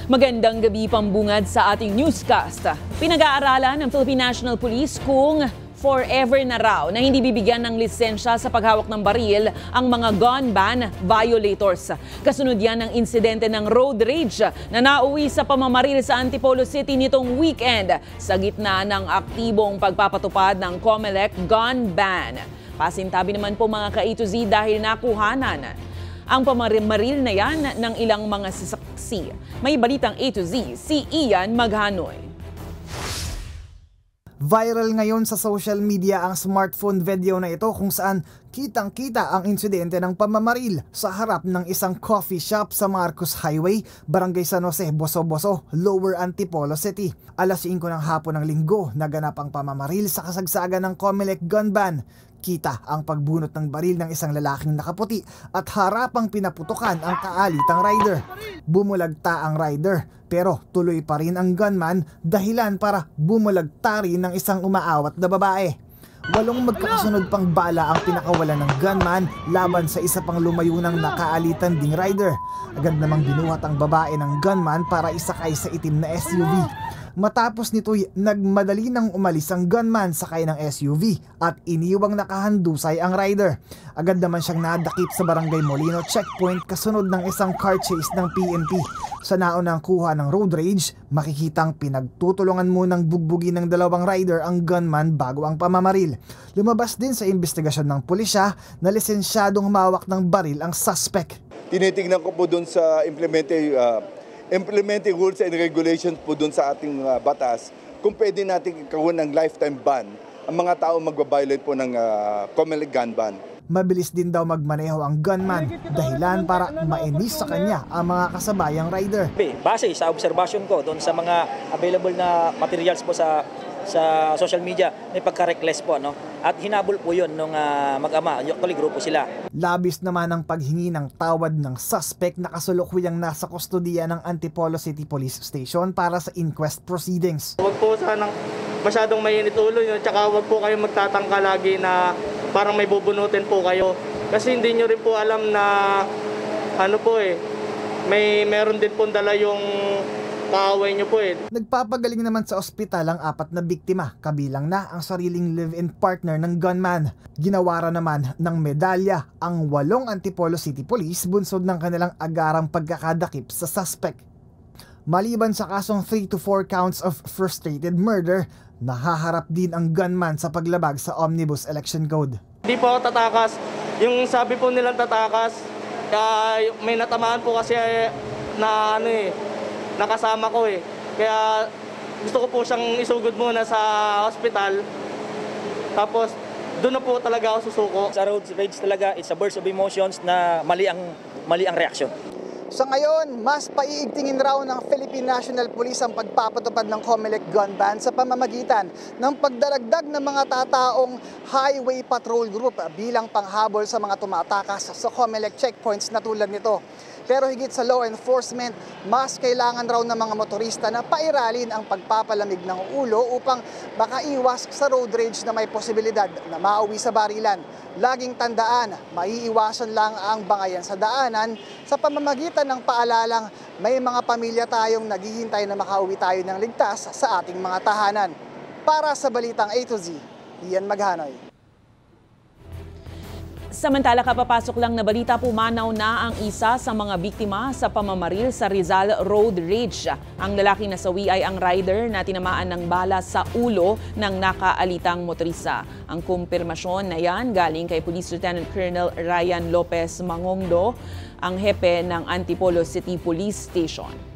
Magandang gabi pambungad sa ating newscast. Pinag-aaralan ng Philippine National Police kung forever na raw na hindi bibigyan ng lisensya sa paghawak ng baril ang mga gun ban violators. Kasunod yan ng insidente ng road rage na nauwi sa pamamaril sa Antipolo City nitong weekend sa gitna ng aktibong pagpapatupad ng COMELEC gun ban. Pasintabi naman po mga ka-A to Z dahil nakuhanan ang pamamaril na yan ng ilang mga sasaksi. May balitang A to Z, si Ian Maghanoy. Viral ngayon sa social media ang smartphone video na ito kung saan kitang-kita ang insidente ng pamamaril sa harap ng isang coffee shop sa Marcos Highway, Barangay San Jose, Boso-Boso, Lower Antipolo City. Alas 5 ng hapon ng linggo, naganap ang pamamaril sa kasagsagan ng COMELEC gun ban. Kita ang pagbunot ng baril ng isang lalaking nakaputi at harapang pinaputukan ang kaalitang rider. Bumulagta ang rider pero tuloy pa rin ang gunman dahilan para bumulagta rin ng isang umaawat na babae. 8 magkakasunod pang bala ang pinakawalan ng gunman laban sa isa pang lumayo ng nakaalitan ding rider. Agad namang binuhat ang babae ng gunman para isakay sa itim na SUV. Matapos nito'y nagmadali nang umalis ang gunman sakay ng SUV at iniwang nakahandusay ang rider. Agad naman siyang nadakip sa Barangay Molino checkpoint kasunod ng isang car chase ng PNP. Sa naunang kuha ng road rage, makikitang pinagtutulungan munang bugbugin ng dalawang rider ang gunman bago ang pamamaril. Lumabas din sa investigasyon ng pulisya na lisensyadong humawak ng baril ang suspect. Tinitingnan ko po doon sa implementing rules and regulations po doon sa ating batas kung pwede natin gawin ng lifetime ban ang mga tao magbabiolate po ng COMELEC gun ban. Mabilis din daw magmaneho ang gunman dahilan para mainis sa kanya ang mga kasabayang rider. Base sa obserbasyon ko doon sa mga available na materials po sa social media, may pagka-reckless po, no? At hinabol po yun nung mag-ama, actually grupo sila. Labis naman ang paghingi ng tawad ng suspect na kasulukuyang nasa kustodiya ng Antipolo City Police Station para sa inquest proceedings. Huwag po sanang masyadong mainit ulo nyo, tsaka huwag po kayo magtatangka lagi na parang may bubunutin po kayo. Kasi hindi nyo rin po alam na meron din po dala yung kaaway nyo po eh. Nagpapagaling naman sa ospital ang 4 na biktima, kabilang na ang sariling live-in partner ng gunman. Ginawara naman ng medalya ang 8 Antipolo City Police bunsod ng kanilang agarang pagkakadakip sa suspect. Maliban sa kasong 3 to 4 counts of frustrated murder, nahaharap din ang gunman sa paglabag sa Omnibus Election Code. Hindi po ako tatakas. Yung sabi po nilang tatakas, may natamaan po kasi na nakasama ko eh. Kaya gusto ko po siyang isugod muna sa hospital. Tapos doon na po talaga ako susuko. Sa road rage talaga, it's a burst of emotions na mali ang reaksyon. Sa ngayon, mas paiigtingin raw ng Philippine National Police ang pagpapatupad ng COMELEC gun ban sa pamamagitan ng pagdaragdag ng mga tataong highway patrol group bilang panghabol sa mga tumatakas sa COMELEC checkpoints na tulad nito. Pero higit sa law enforcement, mas kailangan raw ng mga motorista na pairalin ang pagpapalamig ng ulo upang makaiwas sa road rage na may posibilidad na mauwi sa barilan. Laging tandaan, maiiwasan lang ang bangayan sa daanan sa pamamagitan ng paalalang may mga pamilya tayong naghihintay na makauwi tayo ng ligtas sa ating mga tahanan. Para sa Balitang A to Z, Ian Maghanoy. Samantala, kapapasok lang na balita, pumanaw na ang isa sa mga biktima sa pamamaril sa Rizal Road Rage. Ang lalaking nasawi ay ang rider na tinamaan ng bala sa ulo ng nakaalitang motorista. Ang kumpirmasyon na yan galing kay Police Lieutenant Colonel Ryan Lopez Mangongdo, ang hepe ng Antipolo City Police Station.